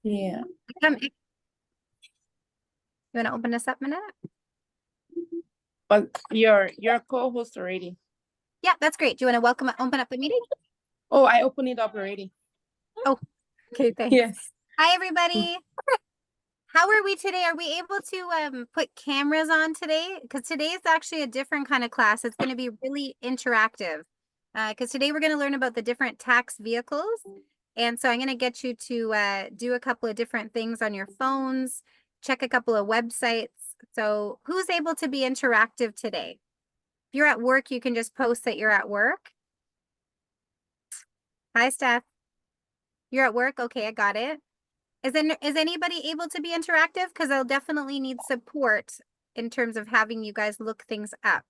Yeah. You want to open this up, Minette? But you're a co-host already. Yeah, that's great. Do you want to open up the meeting? Oh, I opened it up already. Oh, okay, thanks. Yes. Hi, everybody. How are we today? Are we able to put cameras on today? Because today is actually a different kind of class. It's going to be really interactive. Because today we're going to learn about the different tax vehicles. And so I'm going to get you to do a couple of different things on your phones, check a couple of websites. So who's able to be interactive today? If you're at work, you can just post that you're at work. Hi, Steph. You're at work? Okay, I got it. Is anybody able to be interactive? Because I'll definitely need support in terms of having you guys look things up.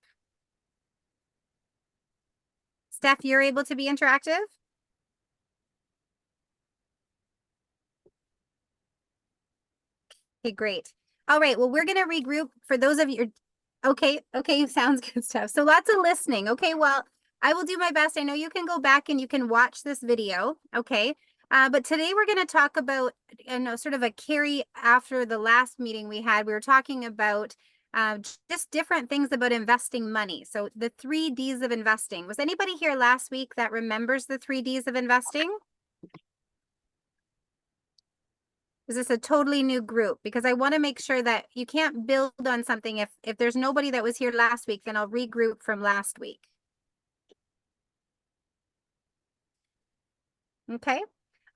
Steph, you're able to be interactive? Okay, great. All right, well, we're gonna regroup for those of you. Okay, sounds good, Steph. So lots of listening. Okay, well, I will do my best. I know you can go back and you can watch this video, okay? But today we're gonna talk about, sort of a carry after the last meeting we had. We were talking about just different things about investing money. So the 3 Ds of investing. Was anybody here last week that remembers the 3 Ds of investing? Is this a totally new group? Because I want to make sure that you can't build on something. If there's nobody that was here last week, then I'll regroup from last week. Okay.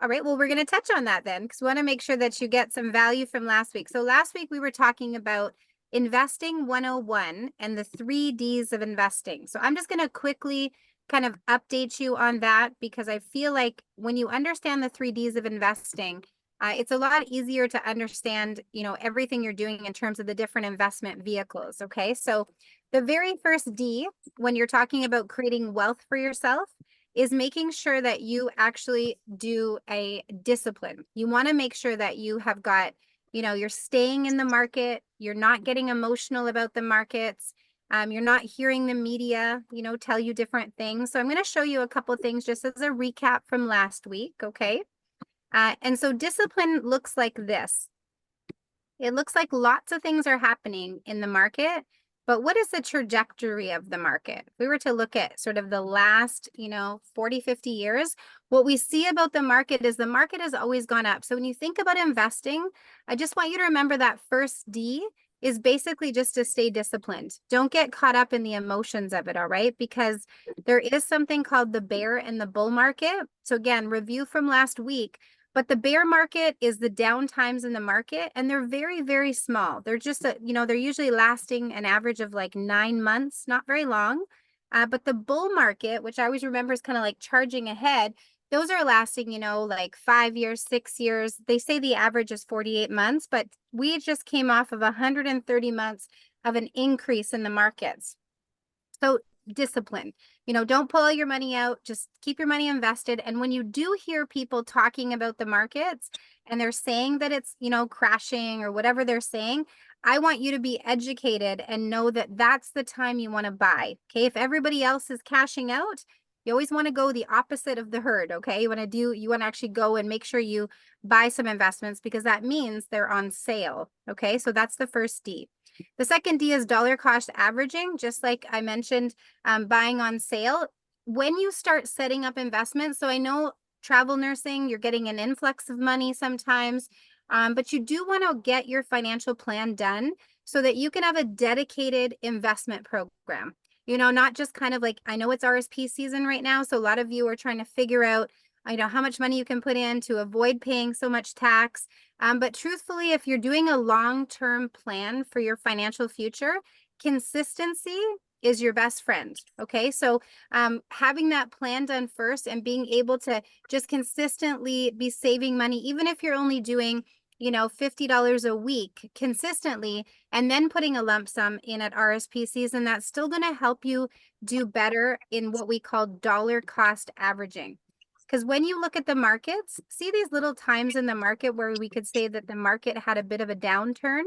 All right. Well, we're going to touch on that then, because we want to make sure that you get some value from last week. So last week we were talking about investing 101 and the 3 Ds of investing. So I'm just going to quickly kind of update you on that, because I feel like when you understand the 3 Ds of investing, it's a lot easier to understand, everything you're doing in terms of the different investment vehicles. Okay. So the very first D, when you're talking about creating wealth for yourself, is making sure that you actually do a discipline. You want to make sure that you have got, you're staying in the market. You're not getting emotional about the markets. You're not hearing the media, tell you different things. So I'm going to show you a couple of things just as a recap from last week. Okay. And so discipline looks like this. It looks like lots of things are happening in the market, but what is the trajectory of the market? If we were to look at sort of the last, 40, 50 years, what we see about the market is the market has always gone up. So when you think about investing, I just want you to remember that first D is basically just to stay disciplined. Don't get caught up in the emotions of it, all right? Because there is something called the bear and the bull market. So again, review from last week. But the bear market is the down times in the market, and they're very, very small. They're just, they're usually lasting an average of like 9 months, not very long. But the bull market, which I always remember is kind of like charging ahead, those are lasting, like 5 years, 6 years. They say the average is 48 months, but we just came off of 130 months of an increase in the markets. So discipline, don't pull all your money out, just keep your money invested. And when you do hear people talking about the markets and they're saying that it's, crashing or whatever they're saying, I want you to be educated and know that that's the time you want to buy. Okay. If everybody else is cashing out, you always want to go the opposite of the herd. Okay. You want to actually go and make sure you buy some investments, because that means they're on sale. Okay. So that's the first D. The second D is dollar cost averaging, just like I mentioned, buying on sale. When you start setting up investments, so I know travel nursing, you're getting an influx of money sometimes, but you do want to get your financial plan done so that you can have a dedicated investment program. Not just kind of like, I know it's RSP season right now, so a lot of you are trying to figure out, how much money you can put in to avoid paying so much tax. But truthfully, if you're doing a long-term plan for your financial future, consistency is your best friend. Okay. So having that plan done first and being able to just consistently be saving money, even if you're only doing, $50 a week consistently, and then putting a lump sum in at RSP season, that's still going to help you do better in what we call dollar cost averaging. Because when you look at the markets, see these little times in the market where we could say that the market had a bit of a downturn?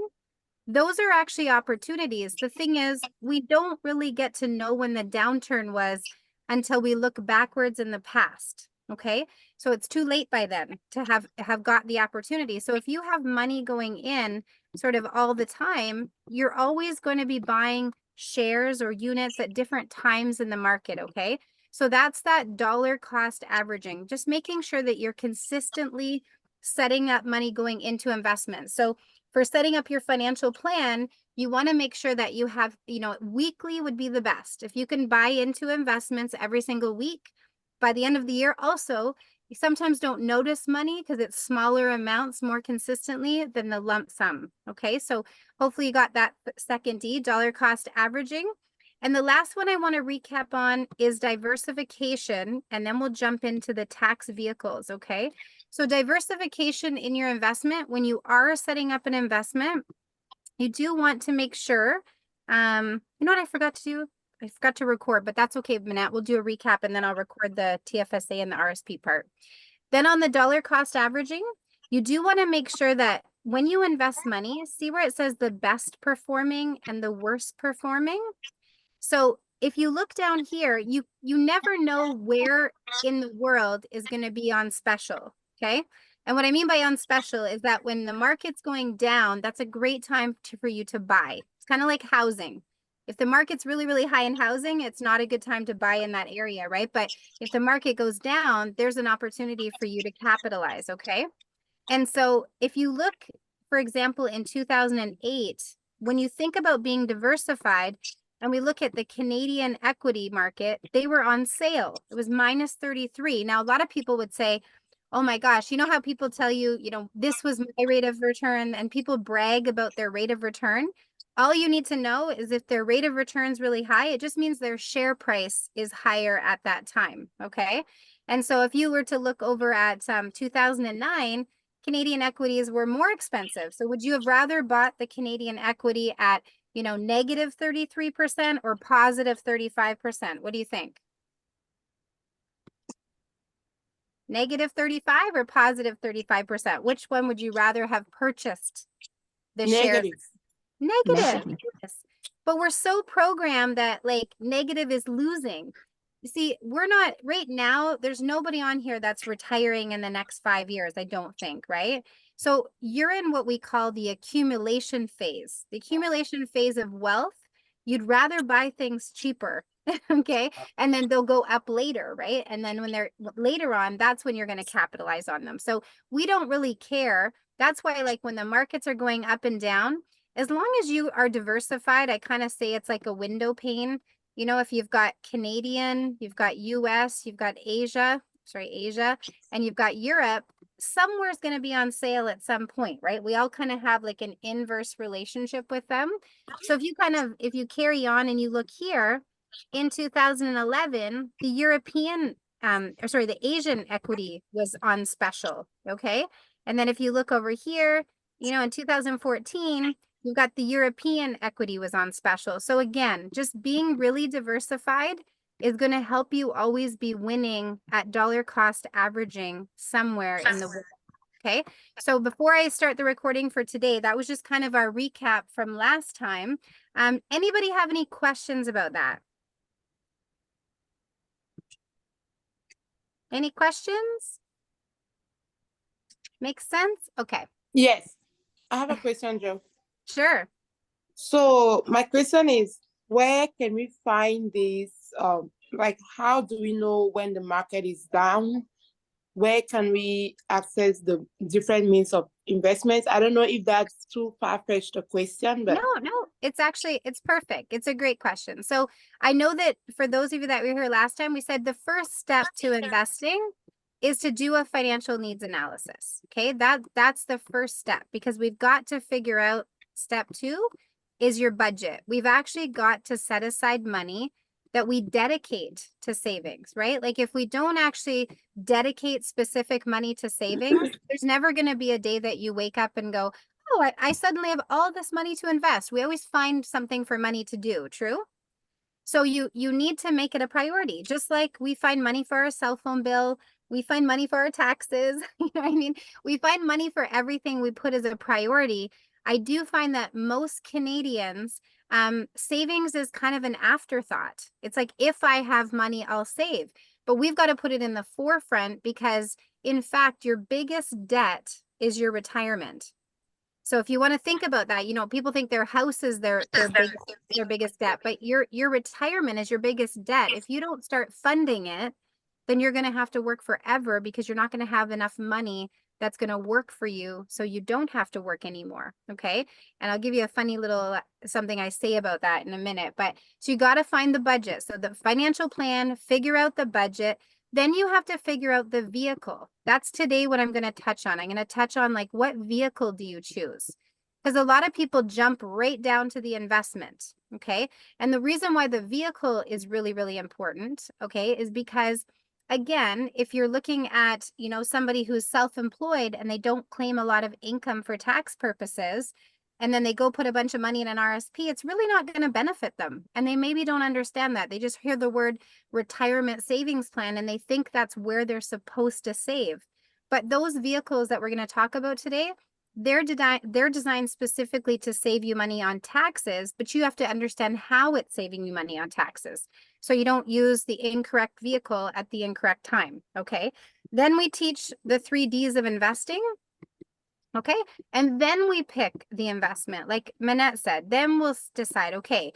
Those are actually opportunities. The thing is, we don't really get to know when the downturn was until we look backwards in the past. Okay, so it's too late by then to have got the opportunity. So if you have money going in sort of all the time, you're always going to be buying shares or units at different times in the market. Okay, so that's that dollar cost averaging, just making sure that you're consistently setting up money going into investments. So for setting up your financial plan, you want to make sure that you have, weekly would be the best. If you can buy into investments every single week, by the end of the year, also, you sometimes don't notice money because it's smaller amounts more consistently than the lump sum. Okay, so hopefully you got that second D, dollar cost averaging. And the last one I want to recap on is diversification, and then we'll jump into the tax vehicles. Okay, so diversification in your investment, when you are setting up an investment, you do want to make sure, you know what I forgot to do? I forgot to record, but that's okay, Manette. We'll do a recap and then I'll record the TFSA and the RSP part. Then on the dollar cost averaging, you do want to make sure that when you invest money, see where it says the best performing and the worst performing. So if you look down here, you never know where in the world is going to be on special, okay? And what I mean by on special is that when the market's going down, that's a great time for you to buy. It's kind of like housing. If the market's really, really high in housing, it's not a good time to buy in that area, right? But if the market goes down, there's an opportunity for you to capitalize, okay? And so if you look, for example, in 2008, when you think about being diversified, and we look at the Canadian equity market, they were on sale. It was minus 33. Now, a lot of people would say, oh my gosh, you know how people tell you, this was my rate of return, and people brag about their rate of return. All you need to know is if their rate of return is really high, it just means their share price is higher at that time, okay? And so if you were to look over at 2009, Canadian equities were more expensive. So would you have rather bought the Canadian equity at, negative 33% or positive 35%? What do you think? Negative 35 or positive 35%? Which one would you rather have purchased the shares? Negative. Yes. But we're so programmed that like negative is losing. You see, we're not right now, there's nobody on here that's retiring in the next 5 years, I don't think, right? So you're in what we call the accumulation phase. The accumulation phase of wealth, you'd rather buy things cheaper, okay? And then they'll go up later, right? And then when they're later on, that's when you're going to capitalize on them. So we don't really care. That's why like when the markets are going up and down, as long as you are diversified, I kind of say it's like a window pane. If you've got Canadian, you've got US, you've got Asia, and you've got Europe, somewhere's going to be on sale at some point, right? We all kind of have like an inverse relationship with them. So if you carry on and you look here, in 2011, the the Asian equity was on special, okay? And then if you look over here, in 2014, you've got the European equity was on special. So again, just being really diversified is going to help you always be winning at dollar cost averaging somewhere in the world. Okay. So before I start the recording for today, that was just kind of our recap from last time. Anybody have any questions about that? Any questions? Makes sense? Okay. Yes. I have a question, Joe. Sure. So my question is, where can we find this? Like, how do we know when the market is down? Where can we access the different means of investments? I don't know if that's too far-fetched a question, but No, it's perfect. It's a great question. So I know that for those of you that were here last time, we said the first step to investing is to do a financial needs analysis. Okay, that's the first step because we've got to figure out step 2 is your budget. We've actually got to set aside money that we dedicate to savings, right? Like if we don't actually dedicate specific money to savings, there's never going to be a day that you wake up and go, oh, I suddenly have all this money to invest. We always find something for money to do, true? So you need to make it a priority, just like we find money for our cell phone bill, we find money for our taxes, you know what I mean? We find money for everything we put as a priority. I do find that most Canadians, savings is kind of an afterthought. It's like, if I have money, I'll save. but we've got to put it in the forefront because in fact, your biggest debt is your retirement. So if you want to think about that, you know, people think their house is their biggest debt, but your retirement is your biggest debt. If you don't start funding it, then you're going to have to work forever because you're not going to have enough money that's going to work for you so you don't have to work anymore. Okay. And I'll give you a funny little something I say about that in a minute. But so you got to find the budget. So the financial plan, figure out the budget. Then you have to figure out the vehicle. That's today what I'm going to touch on. I'm going to touch on like what vehicle do you choose? Because a lot of people jump right down to the investment. Okay. And the reason why the vehicle is really, really important, okay, is because again, if you're looking at, you know, somebody who's self-employed and they don't claim a lot of income for tax purposes, and then they go put a bunch of money in an RSP, it's really not going to benefit them. And they maybe don't understand that. They just hear the word retirement savings plan and they think that's where they're supposed to save. But those vehicles that we're going to talk about today, they're designed specifically to save you money on taxes, but you have to understand how it's saving you money on taxes. So you don't use the incorrect vehicle at the incorrect time, okay? Then we teach the 3 Ds of investing, okay? And then we pick the investment, like Manette said. Then we'll decide, okay,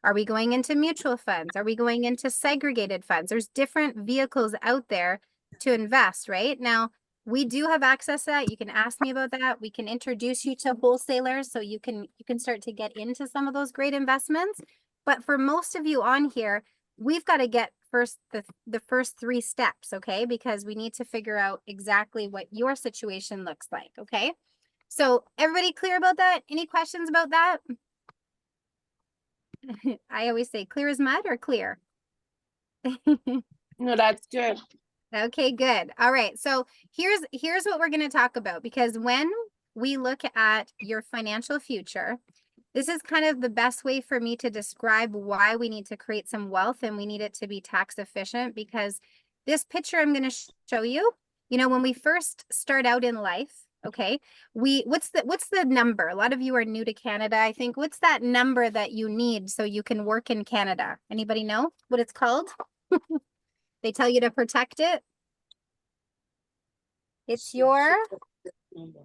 are we going into mutual funds? Are we going into segregated funds? There's different vehicles out there to invest, right? Now, we do have access to that. You can ask me about that. We can introduce you to wholesalers so you can start to get into some of those great investments. But for most of you on here, we've got to get first the first 3 steps, okay? Because we need to figure out exactly what your situation looks like, okay? So everybody clear about that? Any questions about that? I always say clear as mud or clear? No, that's good. Okay, good. All right. So here's what we're going to talk about, because when we look at your financial future, this is kind of the best way for me to describe why we need to create some wealth and we need it to be tax efficient, because this picture I'm going to show you, you know, when we first start out in life, okay, what's the number? A lot of you are new to Canada, I think. What's that number that you need so you can work in Canada? Anybody know what it's called? They tell you to protect it. It's your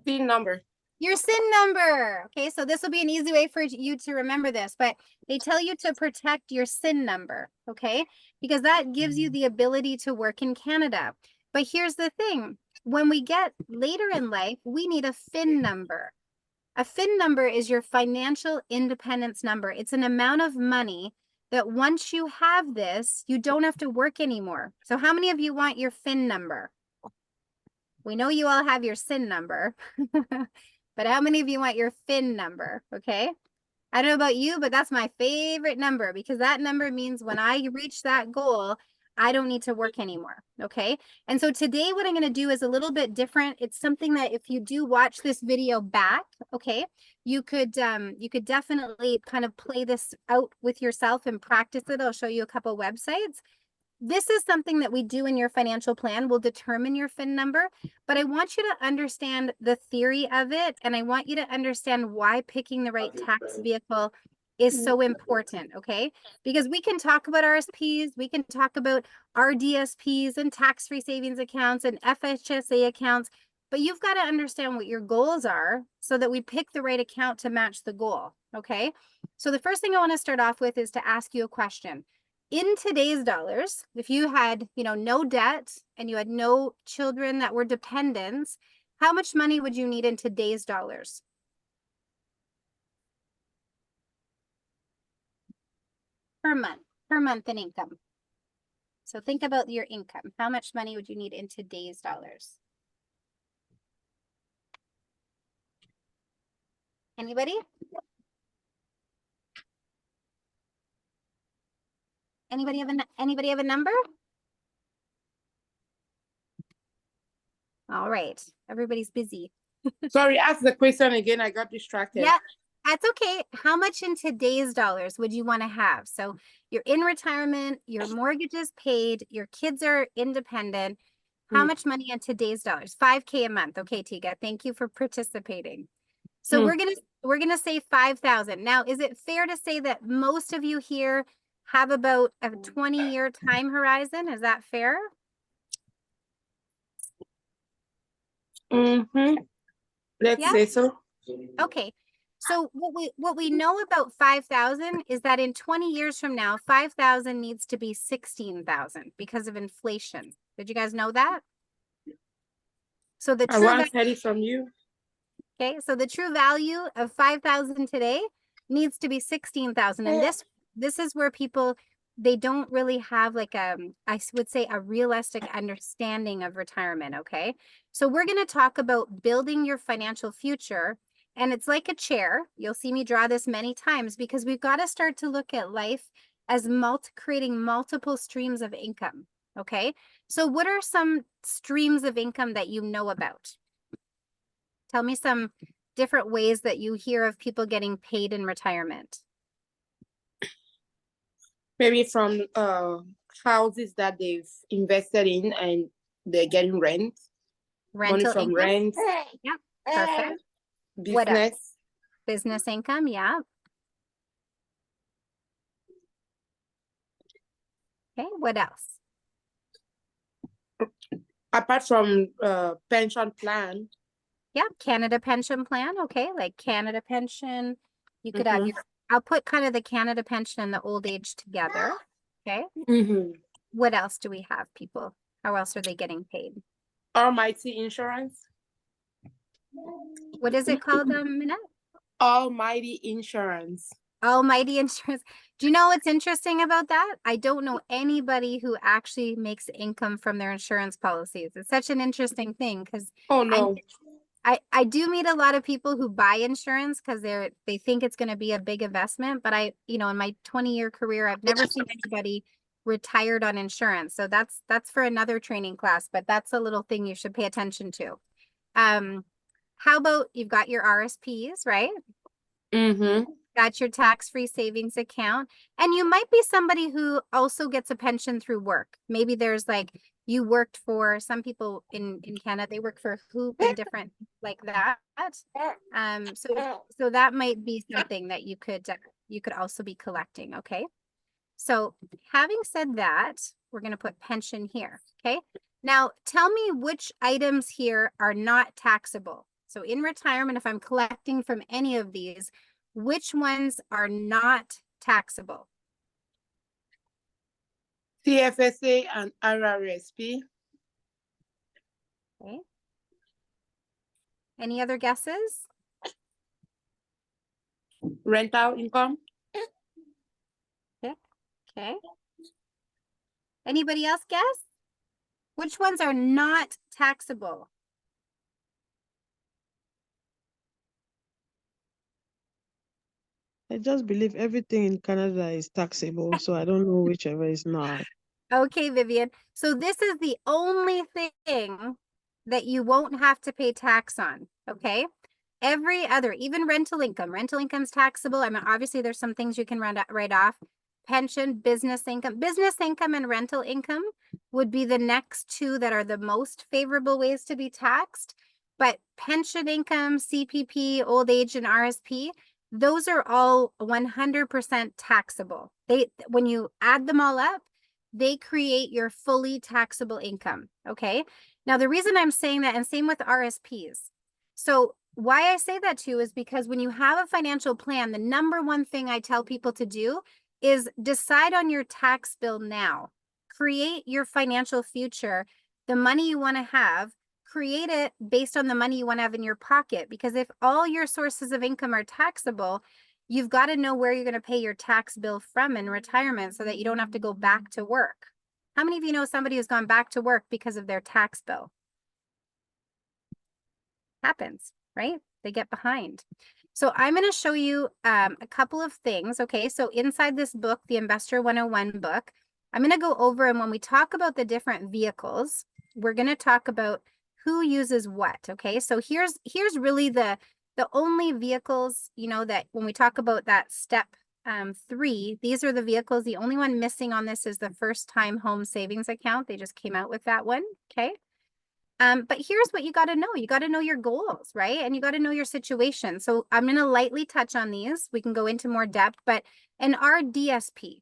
PIN number. Your SIN number. Okay, so this will be an easy way for you to remember this, but they tell you to protect your SIN number, okay? Because that gives you the ability to work in Canada. But here's the thing. When we get later in life, we need a FIN number. A FIN number is your financial independence number. It's an amount of money that once you have this, you don't have to work anymore. So how many of you want your FIN number? We know you all have your SIN number, but how many of you want your FIN number? Okay. I don't know about you, but that's my favorite number, because that number means when I reach that goal, I don't need to work anymore. Okay. And so today what I'm going to do is a little bit different. It's something that if you do watch this video back, okay, you could definitely kind of play this out with yourself and practice it. I'll show you a couple websites. This is something that we do in your financial plan. Will determine your FIN number, but I want you to understand the theory of it. And I want you to understand why picking the right tax vehicle is so important, okay? Because we can talk about RSPs, we can talk about RDSPs and tax-free savings accounts and FHSA accounts, but you've got to understand what your goals are so that we pick the right account to match the goal, okay? So the first thing I want to start off with is to ask you a question. In today's dollars, if you had, you know, no debt and you had no children that were dependents, how much money would you need in today's dollars? Per month in income. So think about your income. How much money would you need in today's dollars? Anybody? Anybody have a number? All right, everybody's busy. Sorry, ask the question again. I got distracted. Yeah, that's okay. How much in today's dollars would you want to have? So you're in retirement, your mortgage is paid, your kids are independent. How much money in today's dollars? 5K a month. Okay, Tiga, thank you for participating. So we're gonna say 5,000. Now, is it fair to say that most of you here have about a 20-year time horizon. Is that fair? Mm-hmm. Let's Yeah. say so. Okay. So what we know about 5,000 is that in 20 years from now, 5,000 needs to be 16,000 because of inflation. Did you guys know that? So the I true once heard it from you. okay, so the true value of 5,000 today needs to be 16,000. And this is where people they don't really have like I would say a realistic understanding of retirement, okay? So we're going to talk about building your financial future, and it's like a chair. You'll see me draw this many times because we've got to start to look at life as creating multiple streams of income, okay? So what are some streams of income that you know about? Tell me some different ways that you hear of people getting paid in retirement. Maybe from houses that they've invested in and they're getting rent. Money Rental from income? rent. Yep, perfect. What else? Business. Business income, yeah. Okay, what else? Apart from pension plan. Yep, Canada Pension Plan, okay, like Canada Pension. You could have your, I'll put kind of the Canada Pension and the old age together, okay? What else do we have, people? How else are they getting paid? Almighty Insurance. What is it called, Minette? Almighty Insurance. Almighty Insurance. Do you know what's interesting about that? I don't know anybody who actually makes income from their insurance policies. It's such an interesting thing because Oh no. I do meet a lot of people who buy insurance because they think it's going to be a big investment. But in my 20-year career, I've never seen anybody retired on insurance. So that's for another training class, but that's a little thing you should pay attention to. How about you've got your RSPs, right? Got your tax-free savings account. And you might be somebody who also gets a pension through work. Maybe there's like, you worked for some people in Canada, they work for Hoop and different like that. So that might be something that you could also be collecting, okay? So having said that, we're going to put pension here, okay? Now tell me which items here are not taxable. So in retirement, if I'm collecting from any of these, which ones are not taxable? TFSA and RRSP. Okay. Any other guesses? Rental income. Okay. Anybody else guess? Which ones are not taxable? I just believe everything in Canada is taxable, so I don't know whichever is not. Okay, Vivian. So this is the only thing that you won't have to pay tax on, okay? Every other, even rental income's taxable. I mean, obviously there's some things you can write off. Pension, business income and rental income would be the next two that are the most favorable ways to be taxed. But pension income, CPP, old age, and RSP, those are all 100% taxable. When you add them all up, they create your fully taxable income, okay? Now, the reason I'm saying that, and same with RSPs. So why I say that too is because when you have a financial plan, the number one thing I tell people to do is decide on your tax bill now. Create your financial future, the money you want to have, create it based on the money you want to have in your pocket. Because if all your sources of income are taxable, you've got to know where you're going to pay your tax bill from in retirement so that you don't have to go back to work. How many of you know somebody who's gone back to work because of their tax bill? Happens, right? They get behind. So I'm going to show you a couple of things. Okay, so inside this book, the Investor 101 book, I'm going to go over, and when we talk about the different vehicles, we're going to talk about who uses what. Okay, so here's really the only vehicles, that when we talk about that step 3, these are the vehicles. The only one missing on this is the first time home savings account. They just came out with that one. Okay. But here's what you got to know. You got to know your goals, right? And you got to know your situation. So I'm going to lightly touch on these. We can go into more depth, but an RDSP.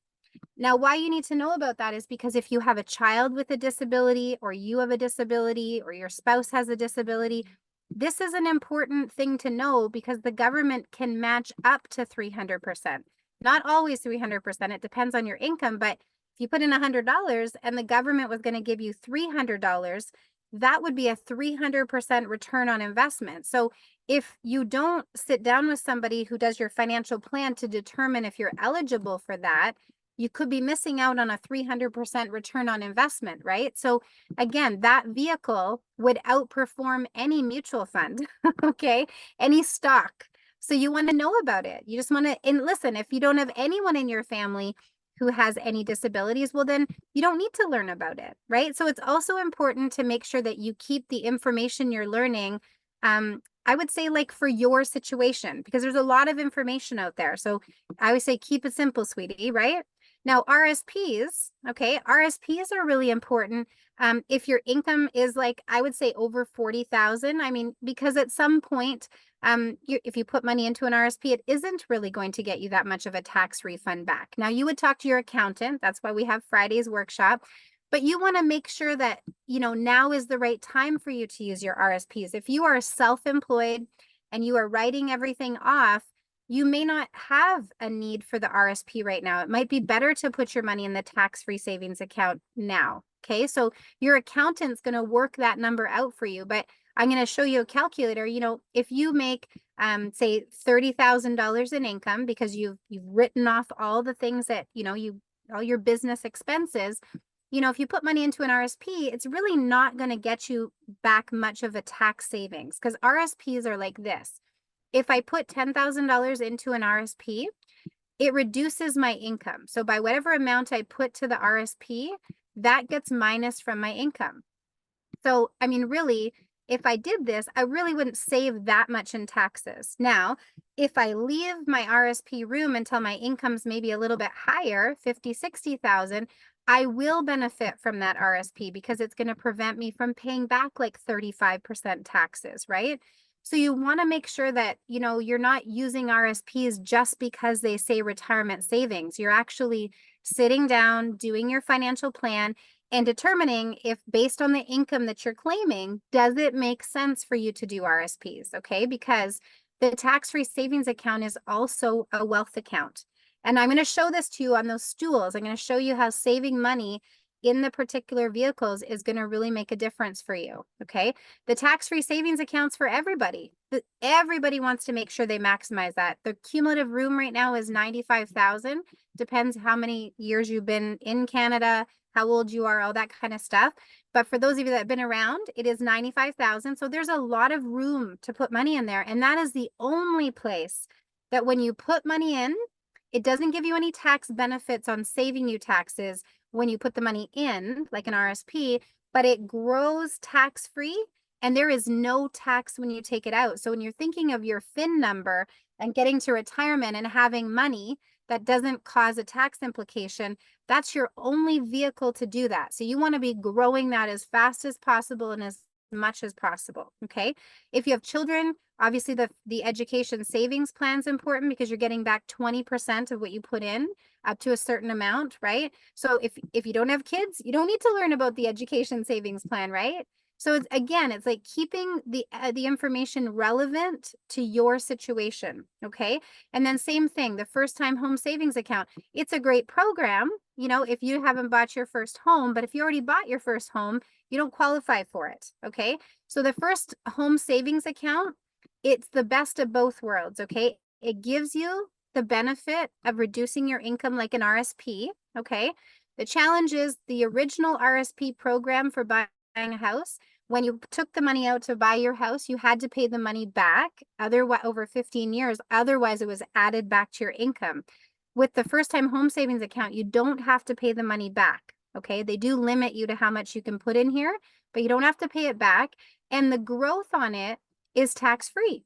Now, why you need to know about that is because if you have a child with a disability, or you have a disability, or your spouse has a disability, this is an important thing to know because the government can match up to 300%. Not always 300%. It depends on your income, but if you put in $100 and the government was going to give you $300, that would be a 300% return on investment. So if you don't sit down with somebody who does your financial plan to determine if you're eligible for that, you could be missing out on a 300% return on investment, right? So again, that vehicle would outperform any mutual fund, okay? Any stock. So you want to know about it. You just want to, and listen, if you don't have anyone in your family who has any disabilities, well, then you don't need to learn about it, right? So it's also important to make sure that you keep the information you're learning, I would say, like, for your situation, because there's a lot of information out there. So I would say keep it simple, sweetie, right? Now, RSPs, okay, RSPs are really important. If your income is, like, I would say over 40,000, I mean, because at some point, if you put money into an RSP, it isn't really going to get you that much of a tax refund back. Now, you would talk to your accountant. That's why we have Friday's workshop. But you want to make sure that, you know, now is the right time for you to use your RSPs. If you are self-employed and you are writing everything off, you may not have a need for the RSP right now. It might be better to put your money in the tax-free savings account now. Okay, so your accountant's going to work that number out for you, but I'm going to show you a calculator. You know, if you make, say, $30,000 in income because you've written off all the things that, you know, all your business expenses, you know, if you put money into an RSP, it's really not going to get you back much of a tax savings, because RSPs are like this. If I put $10,000 into an RSP, it reduces my income. So by whatever amount I put to the RSP, that gets minus from my income. So, I mean, really, if I did this, I really wouldn't save that much in taxes. Now, if I leave my RSP room until my income's maybe a little bit higher, 50, 60,000, I will benefit from that RSP because it's going to prevent me from paying back like 35% taxes, right? So you want to make sure that, you know, you're not using RSPs just because they say retirement savings. You're actually sitting down, doing your financial plan, and determining if, based on the income that you're claiming, does it make sense for you to do RSPs, okay? Because the tax-free savings account is also a wealth account. And I'm going to show this to you on those stools. I'm going to show you how saving money in the particular vehicles is going to really make a difference for you, okay? The tax-free savings accounts for everybody. Everybody wants to make sure they maximize that. The cumulative room right now is 95,000. Depends how many years you've been in Canada, how old you are, all that kind of stuff. But for those of you that have been around, it is 95,000. So there's a lot of room to put money in there. And that is the only place that when you put money in, it doesn't give you any tax benefits on saving you taxes when you put the money in, like an RSP, but it grows tax-free and there is no tax when you take it out. So when you're thinking of your FIN number and getting to retirement and having money that doesn't cause a tax implication, that's your only vehicle to do that. So you want to be growing that as fast as possible and as much as possible, okay? If you have children, obviously the education savings plan is important because you're getting back 20% of what you put in up to a certain amount, right? So if you don't have kids, you don't need to learn about the education savings plan, right? So it's, again, it's like keeping the information relevant to your situation, okay? And then same thing, the first time home savings account. It's a great program, you know, if you haven't bought your first home, but if you already bought your first home, you don't qualify for it, okay? So the first home savings account, it's the best of both worlds, okay? It gives you the benefit of reducing your income like an RSP, okay? The challenge is the original RSP program for buying a house. When you took the money out to buy your house, you had to pay the money back otherwise over 15 years. Otherwise, it was added back to your income. With the first-time home savings account, you don't have to pay the money back, okay? They do limit you to how much you can put in here, but you don't have to pay it back. And the growth on it is tax-free.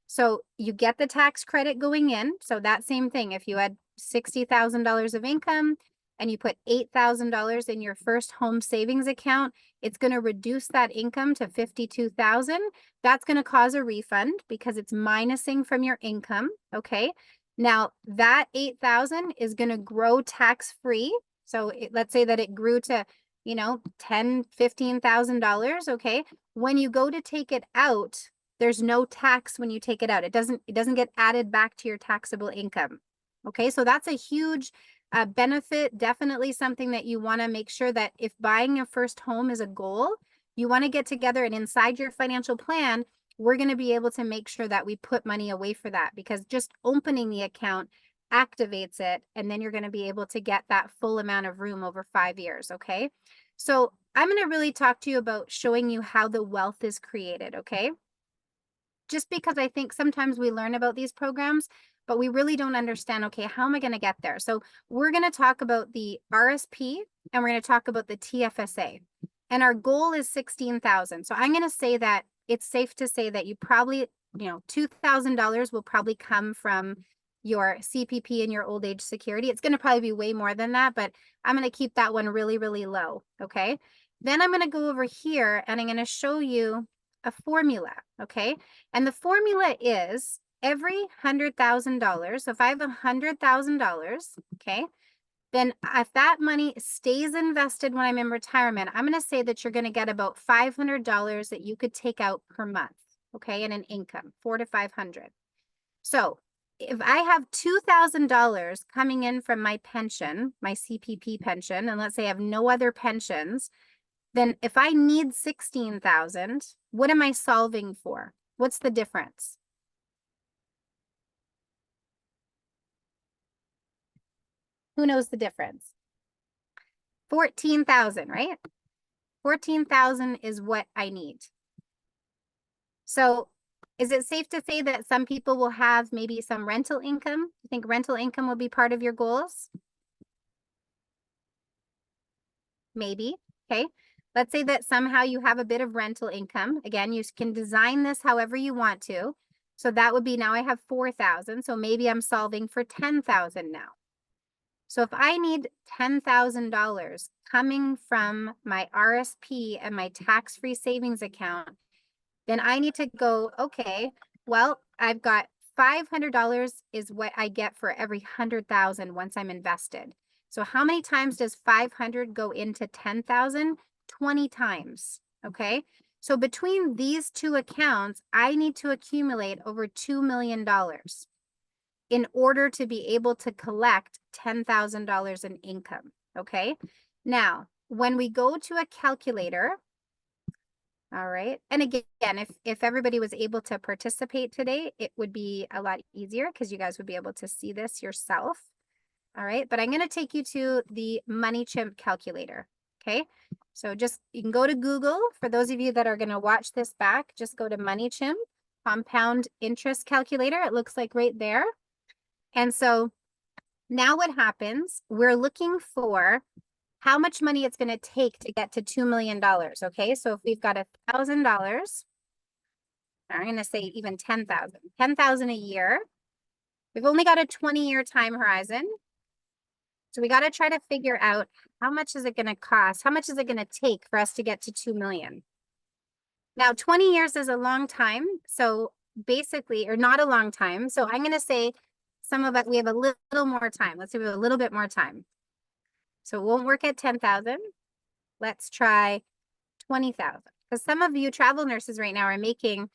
So you get the tax credit going in. So that same thing, if you had $60,000 of income and you put $8,000 in your first home savings account, it's going to reduce that income to $52,000. That's going to cause a refund because it's minusing from your income, okay? Now that 8,000 is going to grow tax-free. So let's say that it grew to, you know, $10,000, $15,000. Okay. When you go to take it out, there's no tax when you take it out. It doesn't get added back to your taxable income. Okay. So that's a huge benefit. Definitely something that you want to make sure that if buying your first home is a goal, you want to get together and inside your financial plan, we're going to be able to make sure that we put money away for that, because just opening the account activates it, and then you're going to be able to get that full amount of room over 5 years. Okay. So I'm going to really talk to you about showing you how the wealth is created. Okay. Just because I think sometimes we learn about these programs, but we really don't understand, okay, how am I going to get there? So we're going to talk about the RSP and we're going to talk about the TFSA. And our goal is 16,000. So I'm going to say that it's safe to say that you probably, you know, $2,000 will probably come from your CPP and your old age security. It's going to probably be way more than that, but I'm going to keep that one really, really low. Okay. Then I'm going to go over here and I'm going to show you a formula. Okay. And the formula is every $100,000. So if I have $100,000, okay, then if that money stays invested when I'm in retirement, I'm going to say that you're going to get about $500 that you could take out per month, okay, in an income, $400 to $500. So if I have $2,000 coming in from my pension, my CPP pension, and let's say I have no other pensions, then if I need 16,000, what am I solving for? What's the difference? Who knows the difference? 14,000, right? 14,000 is what I need. So is it safe to say that some people will have maybe some rental income? You think rental income will be part of your goals? Maybe, okay. Let's say that somehow you have a bit of rental income. Again, you can design this however you want to. So that would be, now I have 4,000. So maybe I'm solving for 10,000 now. So if I need $10,000 coming from my RSP and my tax-free savings account, then I need to go, okay, well, I've got $500 is what I get for every 100,000 once I'm invested. So how many times does 500 go into 10,000? 20 times, okay? So between these two accounts, I need to accumulate over $2 million in order to be able to collect $10,000 in income, okay? Now, when we go to a calculator, all right, and again, if everybody was able to participate today, it would be a lot easier because you guys would be able to see this yourself, all right? But I'm going to take you to the MoneyChimp calculator, okay? So just, you can go to Google. For those of you that are going to watch this back, just go to MoneyChimp compound interest calculator. It looks like right there. And so now what happens, we're looking for how much money it's going to take to get to $2 million. Okay, so if we've got $1,000, I'm going to say even 10,000, 10,000 a year. We've only got a 20-year time horizon. So we got to try to figure out how much is it going to cost? How much is it going to take for us to get to 2 million? Now, 20 years is a long time. So basically, or not a long time. So I'm going to say some of it, we have a little more time. Let's say we have a little bit more time. So it won't work at 10,000. Let's try 20,000. Because some of you travel nurses right now are making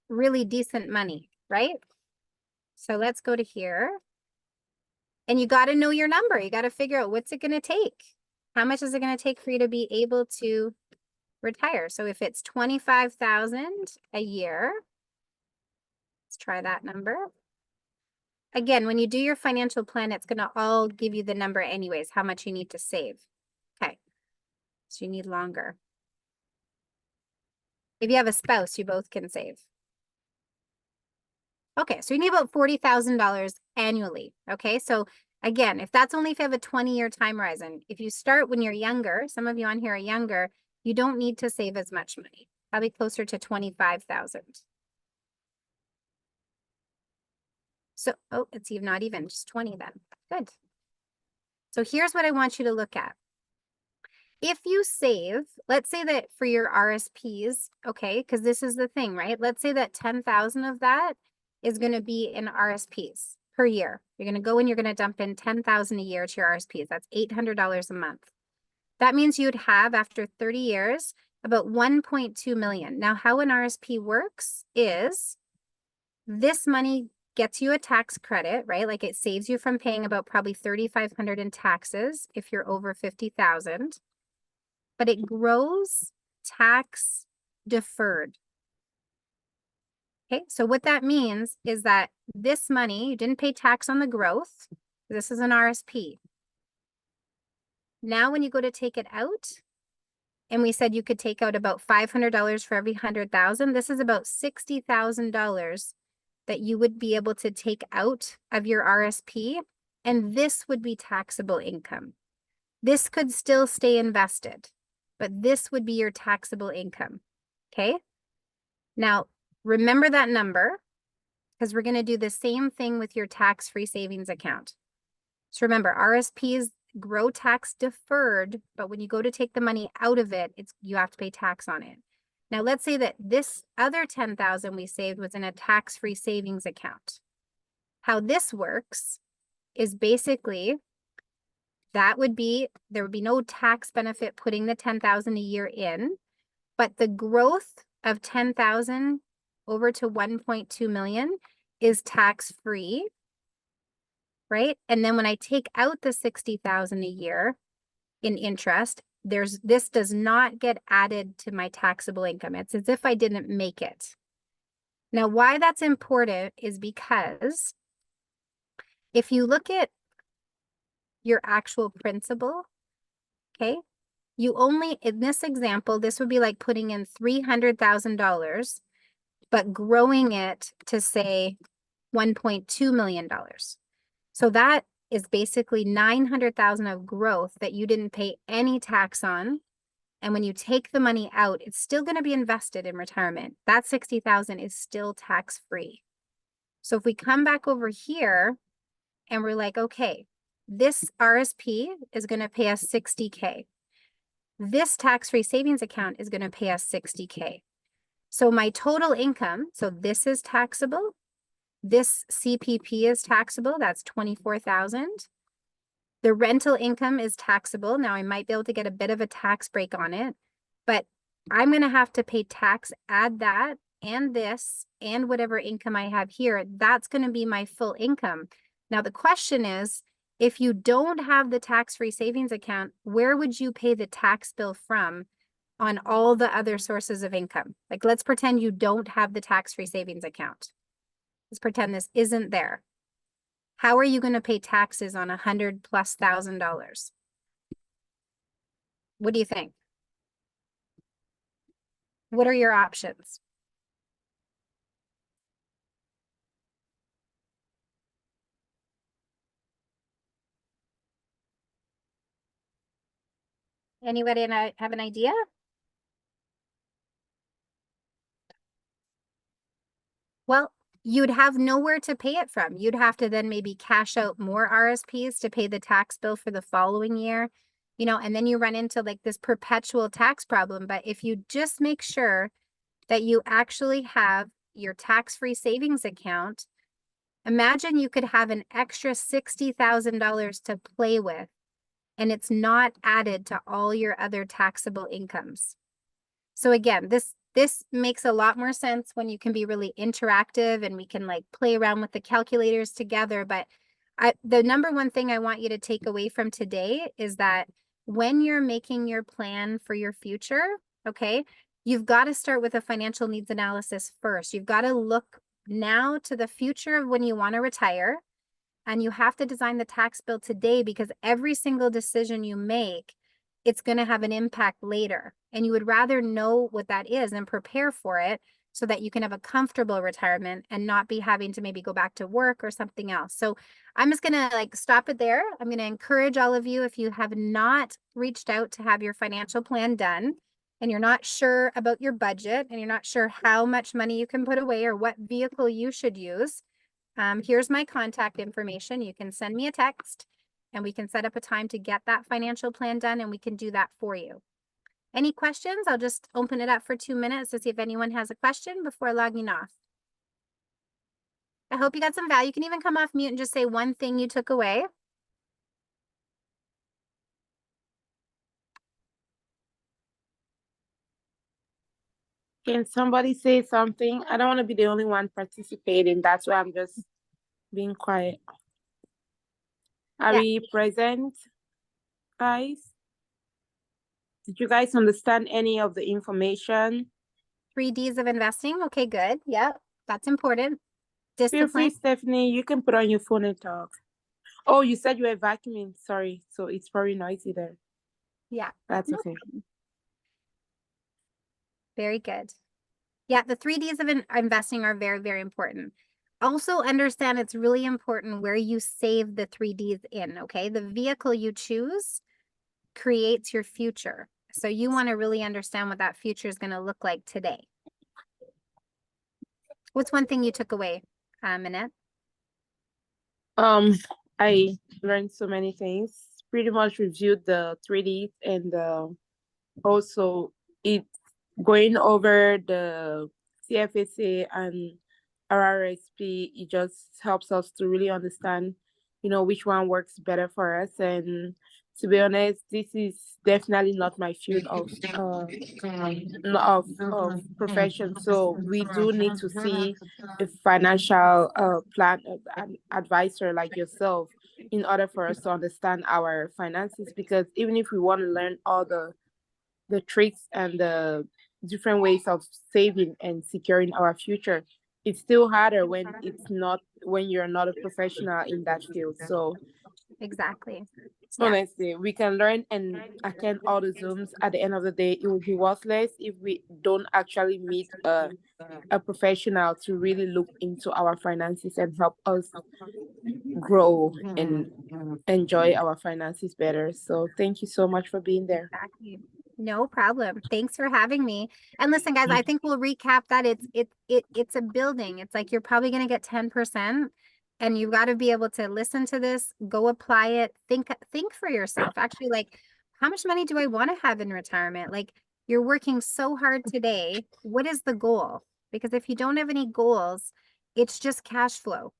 really decent money, right? So let's go to here. And you got to know your number. You got to figure out what's it going to take. How much is it going to take for you to be able to retire? So if it's 25,000 a year, let's try that number. Again, when you do your financial plan, it's going to all give you the number anyways, how much you need to save. Okay. So you need longer. If you have a spouse, you both can save. Okay, so you need about $40,000 annually. Okay, so again, if that's only if you have a 20-year time horizon, if you start when you're younger, some of you on here are younger, you don't need to save as much money, probably closer to 25,000. So, oh, it's even not even, just 20 then. Good. So here's what I want you to look at. If you save, let's say that for your RSPs, okay, because this is the thing, right? Let's say that 10,000 of that is going to be in RSPs per year. You're going to go and you're going to dump in $10,000 a year to your RSPs. That's $800 a month. That means you'd have, after 30 years, about 1.2 million. Now, how an RSP works is this money gets you a tax credit, right? Like it saves you from paying about probably $3,500 in taxes if you're over 50,000, but it grows tax deferred. Okay, so what that means is that this money, you didn't pay tax on the growth. This is an RSP. Now, when you go to take it out, and we said you could take out about $500 for every 100,000, this is about $60,000 that you would be able to take out of your RSP, and this would be taxable income. This could still stay invested, but this would be your taxable income, okay? Now, remember that number, because we're gonna do the same thing with your tax-free savings account. So remember, RSPs grow tax deferred, but when you go to take the money out of it, you have to pay tax on it. Now, let's say that this other 10,000 we saved was in a tax-free savings account. How this works is basically there would be no tax benefit putting the 10,000 a year in, but the growth of 10,000 over to 1.2 million is tax-free, right? And then when I take out the 60,000 a year in interest, this does not get added to my taxable income. It's as if I didn't make it. Now, why that's important is because if you look at your actual principal, okay, you only, in this example, this would be like putting in $300,000, but growing it to say $1.2 million. So that is basically 900,000 of growth that you didn't pay any tax on. And when you take the money out, it's still going to be invested in retirement. That 60,000 is still tax-free. So if we come back over here and we're like, okay, this RSP is going to pay us 60K. This tax-free savings account is going to pay us 60K. So my total income, so this is taxable. This CPP is taxable, that's 24,000. The rental income is taxable. Now I might be able to get a bit of a tax break on it, but I'm going to have to pay tax, add that and this and whatever income I have here. That's going to be my full income. Now the question is, if you don't have the tax-free savings account, where would you pay the tax bill from on all the other sources of income? Like, let's pretend you don't have the tax-free savings account. Let's pretend this isn't there. How are you going to pay taxes on $100,000+? What do you think? What are your options? Anybody have an idea? Well, you'd have nowhere to pay it from. You'd have to then maybe cash out more RSPs to pay the tax bill for the following year, you know, and then you run into like this perpetual tax problem. But if you just make sure that you actually have your tax-free savings account, imagine you could have an extra $60,000 to play with, and it's not added to all your other taxable incomes. So again, this makes a lot more sense when you can be really interactive and we can like play around with the calculators together. But the number one thing I want you to take away from today is that when you're making your plan for your future, okay, you've got to start with a financial needs analysis first. You've got to look now to the future of when you want to retire, and you have to design the tax bill today, because every single decision you make, it's going to have an impact later. And you would rather know what that is and prepare for it so that you can have a comfortable retirement and not be having to maybe go back to work or something else. So I'm just going to like stop it there. I'm going to encourage all of you, if you have not reached out to have your financial plan done and you're not sure about your budget and you're not sure how much money you can put away or what vehicle you should use, here's my contact information. You can send me a text and we can set up a time to get that financial plan done, and we can do that for you. Any questions? I'll just open it up for 2 minutes to see if anyone has a question before logging off. I hope you got some value. You can even come off mute and just say one thing you took away. Can somebody say something? I don't want to be the only one participating. That's why I'm just being quiet. Are Yeah. we present, guys? Did you guys understand any of the information? 3 Ds of investing. Okay, good. Yep. That's important. Feel Discipline. free, Stephanie. You can put on your phone and talk. Oh, you said you were vacuuming. Sorry. So it's probably noisy there. Yeah. That's No okay. problem. Very good. Yeah, the 3 Ds of investing are very, very important. Also understand it's really important where you save the 3 Ds in, okay? The vehicle you choose creates your future. So you want to really understand what that future is going to look like today. What's one thing you took away, Minette? I learned so many things. Pretty much reviewed the 3D and also it going over the CFSA and RRSP. It just helps us to really understand, which one works better for us. And to be honest, this is definitely not my field of profession. So we do need to see a financial plan an advisor like yourself in order for us to understand our finances, because even if we want to learn all the tricks and the different ways of saving and securing our future, it's still harder when you're not a professional in that field. So Exactly. Yeah. honestly, we can learn and attend all the Zooms. At the end of the day, it will be worthless if we don't actually meet a professional to really look into our finances and help us grow and enjoy our finances better. So thank you so much for being there. Exactly. No problem. Thanks for having me. And listen, guys, I think we'll recap that. It's a building. It's like you're probably going to get 10%, and you've got to be able to listen to this, go apply it, think for yourself. Actually, like, how much money do I want to have in retirement? Like, you're working so hard today. What is the goal? Because if you don't have any goals, it's just cash flow.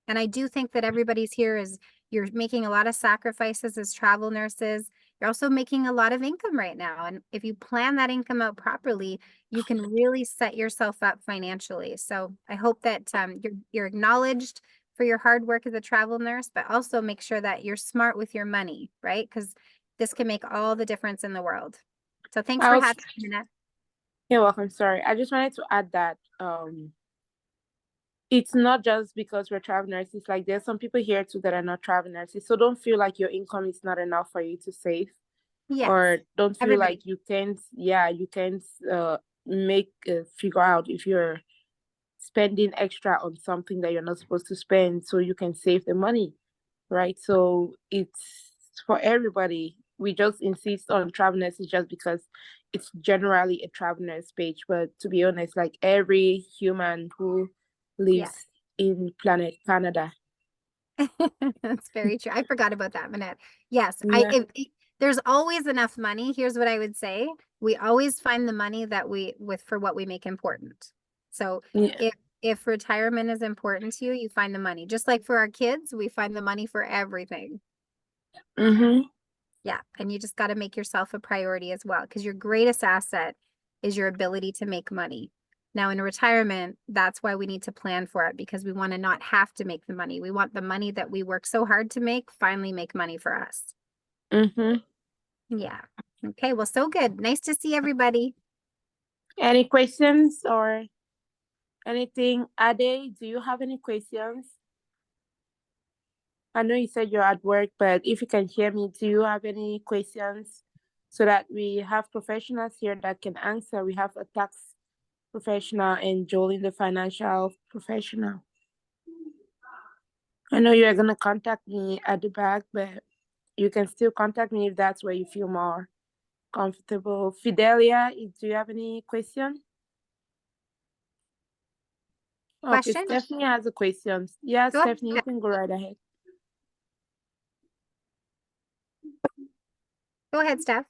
And I do think that everybody's here you're making a lot of sacrifices as travel nurses. You're also making a lot of income right now. And if you plan that income out properly, you can really set yourself up financially. So I hope that you're acknowledged for your hard work as a travel nurse, but also make sure that you're smart with your money, right? Because this can make all the difference in the world. So thanks for having me, Minette. You're welcome. Sorry. I just wanted to add that it's not just because we're travel nurses. Like, there's some people here too that are not travel nurses. So don't feel like your income is not enough for you to save. Yes. Or don't feel Everybody. like you can't make figure out if you're spending extra on something that you're not supposed to spend so you can save the money, right? So it's for everybody. We just insist on travel nurses just because it's generally a travel nurse page, but to be honest, like, every human who lives in planet Canada. That's very true. I forgot about that, Minette. Yes, Yeah. there's always enough money. Here's what I would say. We always find the money that for what we make important. So Yeah. if retirement is important to you, you find the money. Just like for our kids, we find the money for everything. Mm-hmm. Yeah, and you just got to make yourself a priority as well, because your greatest asset is your ability to make money. Now, in retirement, that's why we need to plan for it, because we want to not have to make the money. We want the money that we work so hard to make finally make money for us. Mm-hmm. Yeah. Okay, well, so good. Nice to see everybody. Any questions or anything? Ade, do you have any questions? I know you said you're at work, but if you can hear me, do you have any questions so that we have professionals here that can answer? We have a tax professional and Jolene, the financial professional. I know you're going to contact me at the back, but you can still contact me if that's where you feel more comfortable. Fidelia, do you have any question? Okay, Question? Stephanie has a question. Yeah, Go ahead. Stephanie, you can go right ahead. Go ahead, Steph.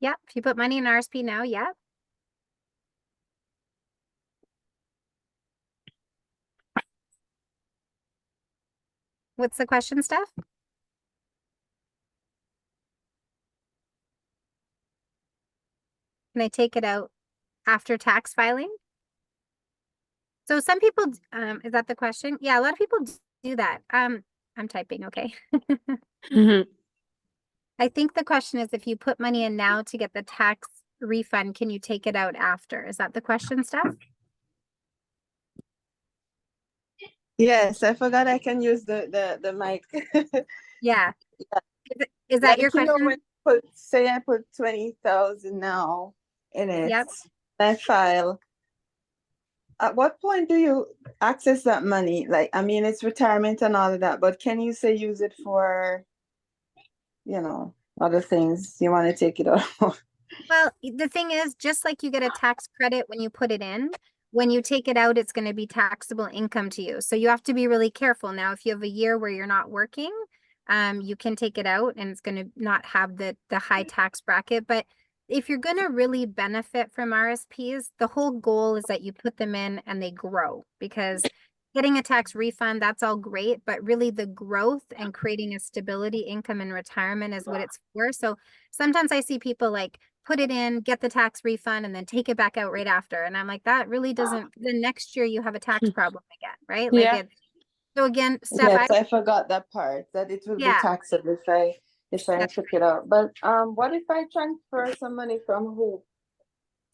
Yep. If you put money in RSP now, yeah. What's the question, Steph? Can I take it out after tax filing? So some people, is that the question? Yeah, a lot of people do that. I'm typing, okay. I think the question is if you put money in now to get the tax refund, can you take it out after? Is that the question, Steph? Yes, I forgot I can use the mic. Yeah. Is that your Like, question? when say I put 20,000 now in it, Yep. I file. At what point do you access that money? Like, I mean, it's retirement and all of that, but can you say use it for, other things you want to take it out? Well, the thing is, just like you get a tax credit when you put it in, when you take it out, it's going to be taxable income to you. So you have to be really careful. Now, if you have a year where you're not working, you can take it out and it's going to not have the high tax bracket. But if you're going to really benefit from RSPs, the whole goal is that you put them in and they grow, because getting a tax refund, that's all great, but really the growth and creating a stability income in retirement is what it's for. So sometimes I see people like put it in, get the tax refund, and then take it back out right after. And I'm like, that really doesn't, the next year you have a tax problem again, right? Like Yeah. so again, Steph, Yes, I forgot that part, that it will be yeah, taxable if I that's took it out. But what if I transfer some money from who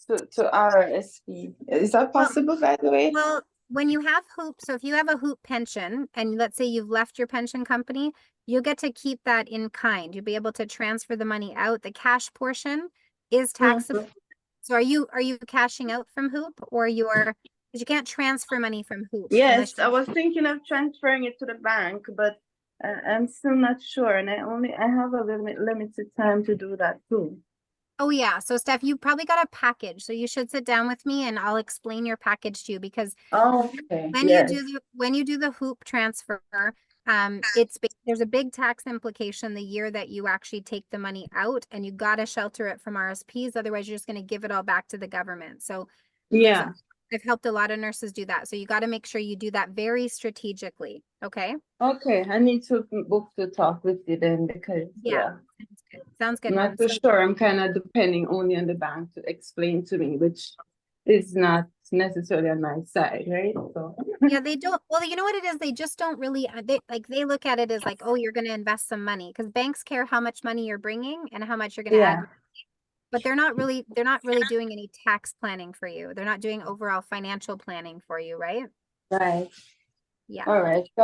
to RSP? Is that well, possible, by the way? well, when you have Hoop, so if you have a Hoop pension and let's say you've left your pension company, you'll get to keep that in kind. You'll be able to transfer the money out. The cash portion is taxable. Mhm. So are you cashing out from Hoop, or because you can't transfer money from Hoop unless Yes, I you, was thinking of transferring it to the bank, but I'm still not sure, and I have a limited time to do that too. oh yeah. So Steph, you probably got a package. So you should sit down with me and I'll explain your package to you, because Oh, okay. when Yes. you do the Hoop transfer, there's a big tax implication the year that you actually take the money out, and you got to shelter it from RSPs. Otherwise, you're just going to give it all back to the government. So Yeah. I've helped a lot of nurses do that. So you got to make sure you do that very strategically. Okay. Okay, I need to book to talk with you then, because Yeah. Sounds good, I'm hon. not too sure. I'm kind of depending only on the bank to explain to me, which is not necessarily on my side, right? So Yeah, they don't. Well, you know what it is? They just don't really, they look at it as like, oh, you're going to invest some money, because banks care how much money you're bringing and how much you're going to yeah, add. But they're not really doing any tax planning for you. They're not doing overall financial planning for you, right? right. Yeah. All right. So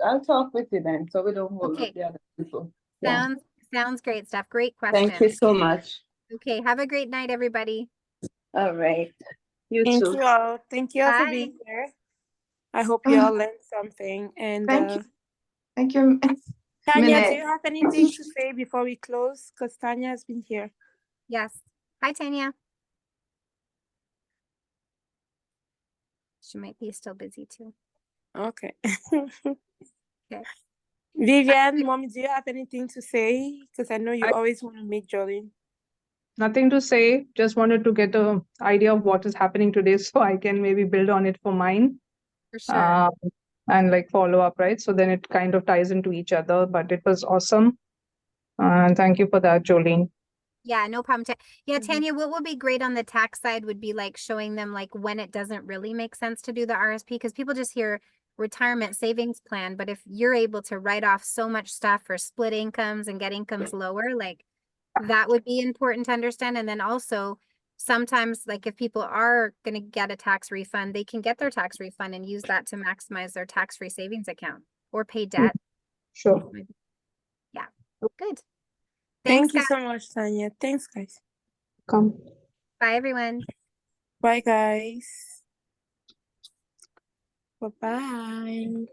I'll talk with you then, so we don't hold Okay. up the other people. Yeah. Sounds great, Steph. Great Thank question. you so much. Okay. Have a great night, everybody. All right. You Thank too. you all. Thank you all for Bye. being here. I hope you all learned something. And Thank you. Thank you. Tanya, do Minute. you have anything to say before we close? Because Tanya has been here. Yes. Hi, Tanya. She might be still busy too. Okay. Okay. Vivian, Mommy, do you have anything to say? Because I know you always want to meet Jolene. Nothing to say. Just wanted to get an idea of what is happening today, so I can maybe build on it for mine. For sure. And like follow up, right? So then it kind of ties into each other. But it was awesome. And thank you for that, Jolene. Yeah, no problem. Yeah, Mhm. Tanya, what would be great on the tax side would be like showing them like when it doesn't really make sense to do the RSP, because people just hear retirement savings plan, but if you're able to write off so much stuff for split incomes and get incomes lower, like that would be important to understand. And then also sometimes like if people are going to get a tax refund, they can get their tax refund and use that to maximize their tax-free savings account or pay debt. Sure. Yeah, good. Thank Thanks, you guys. so much, Tanya. Thanks, guys. Come. Bye, everyone. Bye, guys. Bye-bye.